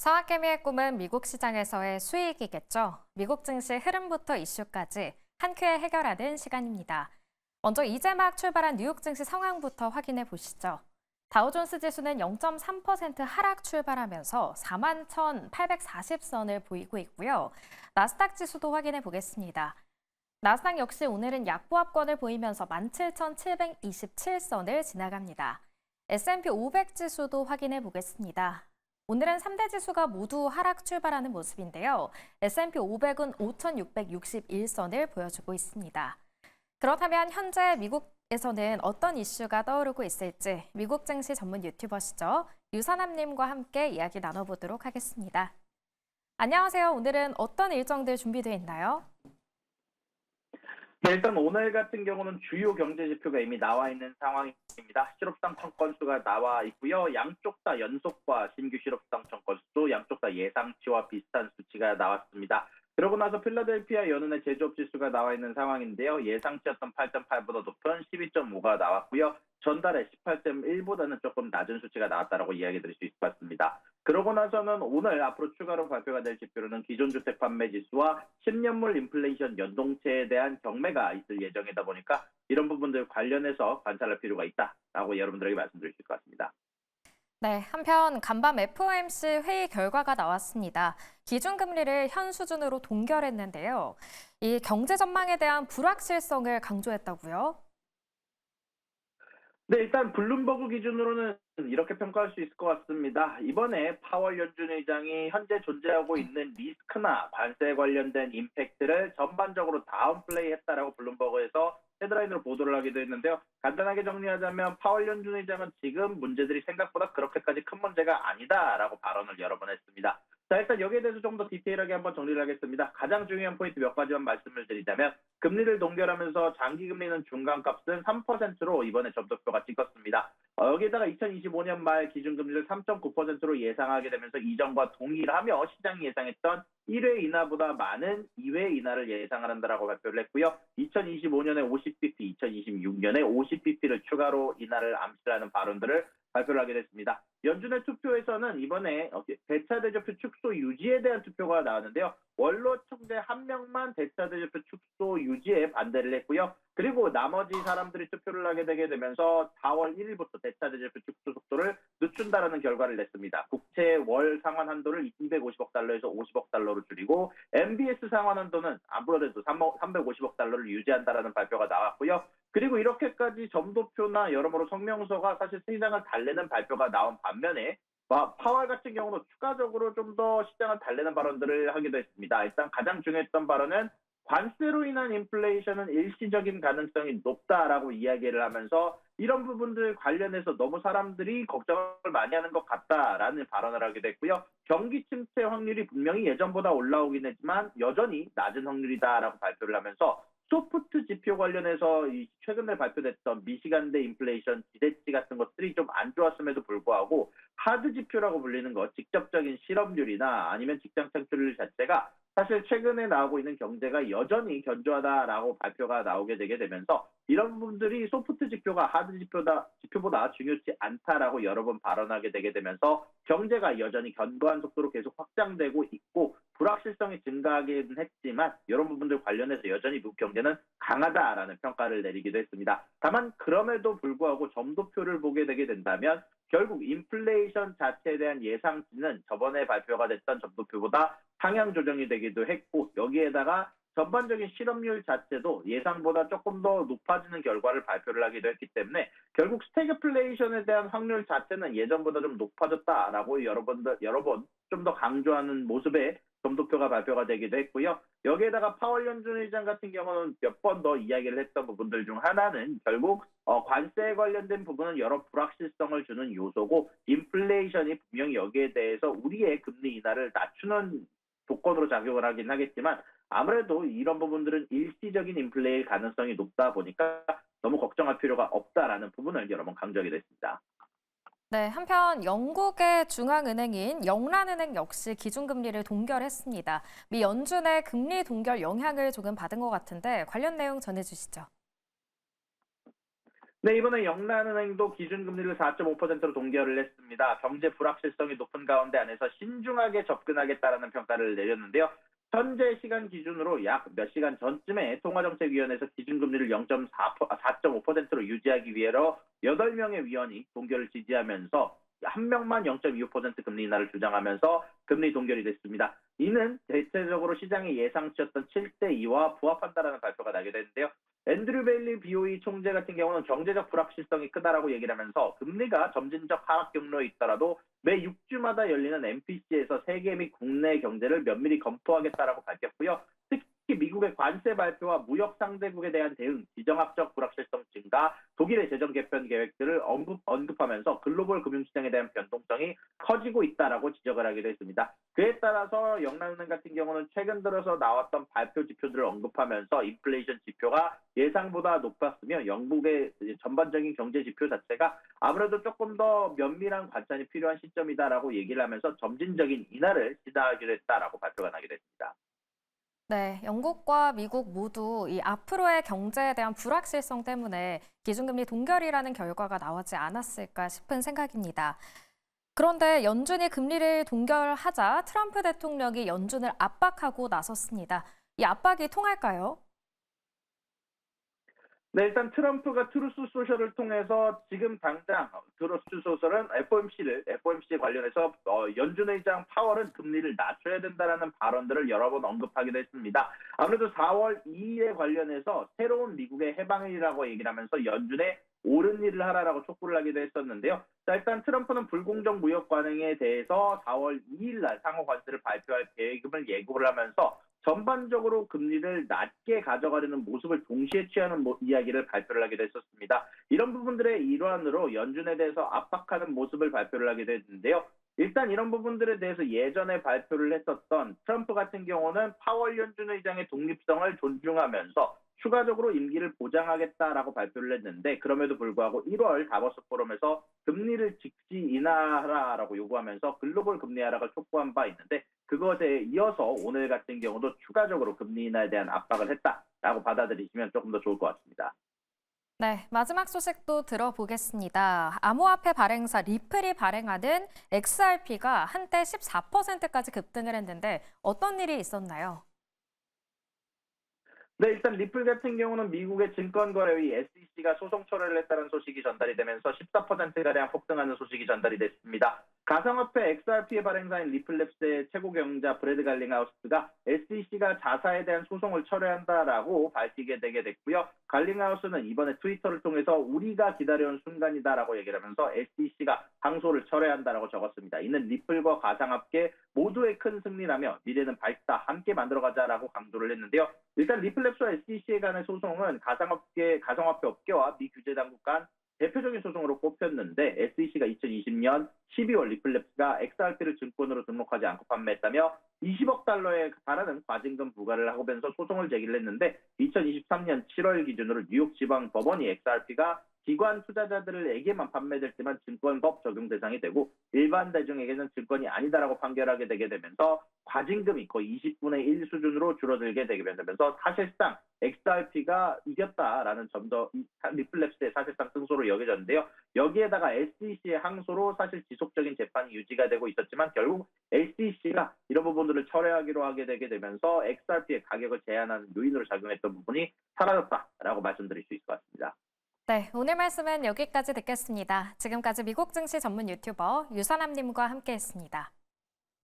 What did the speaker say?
서학개미의 꿈은 미국 시장에서의 수익이겠죠. 미국 증시 흐름부터 이슈까지 한 큐에 해결하는 시간입니다. 먼저 이제 막 출발한 뉴욕 증시 상황부터 확인해 보시죠. 다우존스 지수는 0.3% 하락 출발하면서 41,840선을 보이고 있고요. 나스닥 지수도 확인해 보겠습니다. 나스닥 역시 오늘은 약보합권을 보이면서 17,727선을 지나갑니다. S&P 500 지수도 확인해 보겠습니다. 오늘은 3대 지수가 모두 하락 출발하는 모습인데요. S&P 500은 5,661선을 보여주고 있습니다. 그렇다면 현재 미국에서는 어떤 이슈가 떠오르고 있을지 미국 증시 전문 유튜버시죠. 유선남님과 함께 이야기 나눠보도록 하겠습니다. 안녕하세요. 오늘은 어떤 일정들 준비되어 있나요? 네, 일단 오늘 같은 경우는 주요 경제 지표가 이미 나와 있는 상황입니다. 실업상 청건수가 나와 있고요. 양쪽 다 연속과 신규 실업상 청건수, 양쪽 다 예상치와 비슷한 수치가 나왔습니다. 그러고 나서 필라델피아 연은의 제조업 지수가 나와 있는 상황인데요. 예상치였던 8.8보다 높은 12.5가 나왔고요. 전달에 18.1보다는 조금 낮은 수치가 나왔다라고 이야기 드릴 수 있을 것 같습니다. 그러고 나서는 오늘 앞으로 추가로 발표가 될 지표로는 기존 주택 판매 지수와 10년물 인플레이션 연동체에 대한 경매가 있을 예정이다 보니까 이런 부분들 관련해서 관찰할 필요가 있다라고 여러분들에게 말씀드릴 수 있을 것 같습니다. 네, 한편 간밤 FOMC 회의 결과가 나왔습니다. 기준금리를 현 수준으로 동결했는데요. 이 경제 전망에 대한 불확실성을 강조했다고요? 네, 일단 블룸버그 기준으로는 이렇게 평가할 수 있을 것 같습니다. 이번에 파월 연준 의장이 현재 존재하고 있는 리스크나 관세에 관련된 임팩트를 전반적으로 다운플레이했다라고 블룸버그에서 헤드라인으로 보도를 하기도 했는데요. 간단하게 정리하자면 파월 연준 의장은 지금 문제들이 생각보다 그렇게까지 큰 문제가 아니다라고 발언을 여러 번 했습니다. 자, 일단 여기에 대해서 좀 더 디테일하게 한번 정리를 하겠습니다. 가장 중요한 포인트 몇 가지만 말씀을 드리자면 금리를 동결하면서 장기금리는 중간값은 3%로 이번에 점도표가 찍혔습니다. 여기에다가 2025년 말 기준금리를 3.9%로 예상하게 되면서 이전과 동일하며 시장이 예상했던 1회 인하보다 많은 2회 인하를 예상한다라고 발표를 했고요. 2025년에 50bp, 2026년에 50bp를 추가로 인하를 암시하는 발언들을 발표를 하게 됐습니다. 연준의 투표에서는 이번에 대차 대조표 축소 유지에 대한 투표가 나왔는데요. 원로 총재 한 명만 대차 대조표 축소 유지에 반대를 했고요. 그리고 나머지 사람들이 투표를 하게 되게 되면서 4월 1일부터 대차 대조표 축소 속도를 늦춘다라는 결과를 냈습니다. 국채 월 상환 한도를 250억 달러에서 50억 달러로 줄이고 MBS 상환 한도는 아무래도 350억 달러를 유지한다라는 발표가 나왔고요. 그리고 이렇게까지 점도표나 여러모로 성명서가 사실 시장을 달래는 발표가 나온 반면에 파월 같은 경우도 추가적으로 좀 더 시장을 달래는 발언들을 하기도 했습니다. 일단 가장 중요했던 발언은 관세로 인한 인플레이션은 일시적인 가능성이 높다라고 이야기를 하면서 이런 부분들 관련해서 너무 사람들이 걱정을 많이 하는 것 같다라는 발언을 하게 됐고요. 경기 침체 확률이 분명히 예전보다 올라오긴 했지만 여전히 낮은 확률이다라고 발표를 하면서 소프트 지표 관련해서 최근에 발표됐던 미시간대 인플레이션 기대치 같은 것들이 좀 안 좋았음에도 불구하고 하드 지표라고 불리는 것, 직접적인 실업률이나 아니면 직장 창출률 자체가 사실 최근에 나오고 있는 경제가 여전히 견조하다라고 발표가 나오게 되게 되면서 이런 부분들이 소프트 지표가 하드 지표보다 중요치 않다라고 여러 번 발언하게 되게 되면서 경제가 여전히 견고한 속도로 계속 확장되고 있고 불확실성이 증가하기는 했지만 이런 부분들 관련해서 여전히 미국 경제는 강하다라는 평가를 내리기도 했습니다. 다만 그럼에도 불구하고 점도표를 보게 되게 된다면 결국 인플레이션 자체에 대한 예상치는 저번에 발표가 됐던 점도표보다 상향 조정이 되기도 했고 여기에다가 전반적인 실업률 자체도 예상보다 조금 더 높아지는 결과를 발표를 하기도 했기 때문에 결국 스태그플레이션에 대한 확률 자체는 예전보다 좀 높아졌다라고 여러 번 좀 더 강조하는 모습의 점도표가 발표가 되기도 했고요. 여기에다가 파월 연준 의장 같은 경우는 몇 번 더 이야기를 했던 부분들 중 하나는 결국 관세에 관련된 부분은 여러 불확실성을 주는 요소고 인플레이션이 분명히 여기에 대해서 우리의 금리 인하를 낮추는 조건으로 작용을 하긴 하겠지만 아무래도 이런 부분들은 일시적인 인플레일 가능성이 높다 보니까 너무 걱정할 필요가 없다라는 부분을 여러 번 강조하게 됐습니다. 네, 한편 영국의 중앙은행인 영란은행 역시 기준금리를 동결했습니다. 미 연준의 금리 동결 영향을 조금 받은 것 같은데 관련 내용 전해주시죠. 네, 이번에 영란은행도 기준금리를 4.5%로 동결을 했습니다. 경제 불확실성이 높은 가운데 안에서 신중하게 접근하겠다라는 평가를 내렸는데요. 현재 시간 기준으로 약 몇 시간 전쯤에 통화정책위원회에서 기준금리를 4.5%로 유지하기 위해서 8명의 위원이 동결을 지지하면서 한 명만 0.25% 금리 인하를 주장하면서 금리 동결이 됐습니다. 이는 대체적으로 시장의 예상치였던 7대2와 부합한다라는 발표가 나게 됐는데요. 앤드류 베일리 BOE 총재 같은 경우는 경제적 불확실성이 크다라고 얘기를 하면서 금리가 점진적 하락 경로에 있더라도 매 6주마다 열리는 MPC에서 세계 및 국내 경제를 면밀히 검토하겠다라고 밝혔고요. 특히 미국의 관세 발표와 무역 상대국에 대한 대응, 지정학적 불확실성 증가, 독일의 재정 개편 계획들을 언급하면서 글로벌 금융시장에 대한 변동성이 커지고 있다라고 지적을 하기도 했습니다. 그에 따라서 영란은행 같은 경우는 최근 들어서 나왔던 발표 지표들을 언급하면서 인플레이션 지표가 예상보다 높았으며 영국의 전반적인 경제 지표 자체가 아무래도 조금 더 면밀한 관찰이 필요한 시점이다라고 얘기를 하면서 점진적인 인하를 시사하기로 했다라고 발표가 나게 됐습니다. 네, 영국과 미국 모두 이 앞으로의 경제에 대한 불확실성 때문에 기준금리 동결이라는 결과가 나오지 않았을까 싶은 생각입니다. 그런데 연준이 금리를 동결하자 트럼프 대통령이 연준을 압박하고 나섰습니다. 이 압박이 통할까요? 네, 일단 트럼프가 트루스 소셜을 통해서 지금 당장 트루스 소셜은 FOMC 관련해서 연준 의장 파월은 금리를 낮춰야 된다라는 발언들을 여러 번 언급하기도 했습니다. 아무래도 4월 2일에 관련해서 새로운 미국의 해방일이라고 얘기를 하면서 연준에 옳은 일을 하라라고 촉구를 하기도 했었는데요. 자, 일단 트럼프는 불공정 무역 관행에 대해서 4월 2일 날 상호 관세를 발표할 계획을 예고를 하면서 전반적으로 금리를 낮게 가져가려는 모습을 동시에 취하는 이야기를 발표를 하기도 했었습니다. 이런 부분들의 일환으로 연준에 대해서 압박하는 모습을 발표를 하기도 했는데요. 일단 이런 부분들에 대해서 예전에 발표를 했었던 트럼프 같은 경우는 파월 연준 의장의 독립성을 존중하면서 추가적으로 임기를 보장하겠다라고 발표를 했는데 그럼에도 불구하고 1월 다보스 포럼에서 금리를 즉시 인하하라라고 요구하면서 글로벌 금리 하락을 촉구한 바 있는데 그것에 이어서 오늘 같은 경우도 추가적으로 금리 인하에 대한 압박을 했다라고 받아들이시면 조금 더 좋을 것 같습니다. 네, 마지막 소식도 들어보겠습니다. 암호화폐 발행사 리플이 발행하는 XRP가 한때 14%까지 급등을 했는데 어떤 일이 있었나요? 네, 일단 리플 같은 경우는 미국의 증권거래위 SEC가 소송 철회를 했다는 소식이 전달이 되면서 14%가량 폭등하는 소식이 전달이 됐습니다. 가상화폐 XRP의 발행사인 리플랩스의 최고 경영자 브래드 갈링하우스가 SEC가 자사에 대한 소송을 철회한다라고 밝히게 되게 됐고요. 갈링하우스는 이번에 트위터를 통해서 우리가 기다려온 순간이다라고 얘기를 하면서 SEC가 항소를 철회한다라고 적었습니다. 이는 리플과 가상화폐 모두의 큰 승리라며 미래는 밝다, 함께 만들어가자라고 강조를 했는데요. 일단 리플랩스와 SEC 간의 소송은 가상화폐 업계와 미 규제 당국 간 대표적인 소송으로 꼽혔는데 SEC가 2020년 12월 리플랩스가 XRP를 증권으로 등록하지 않고 판매했다며 20억 달러에 달하는 과징금 부과를 하면서 소송을 제기를 했는데 2023년 7월 기준으로 뉴욕 지방 법원이 XRP가 기관 투자자들에게만 판매될 때만 증권법 적용 대상이 되고 일반 대중에게는 증권이 아니다라고 판결하게 되게 되면서 과징금이 거의 20분의 1 수준으로 줄어들게 되게 되면서 사실상 XRP가 이겼다라는 점도 리플랩스의 사실상 승소로 여겨졌는데요. 여기에다가 SEC의 항소로 사실 지속적인 재판이 유지가 되고 있었지만 결국 SEC가 이런 부분들을 철회하기로 하게 되게 되면서 XRP의 가격을 제한하는 요인으로 작용했던 부분이 사라졌다라고 말씀드릴 수 있을 것 같습니다. 네, 오늘 말씀은 여기까지 듣겠습니다. 지금까지 미국 증시 전문 유튜버 유선암님과 함께했습니다.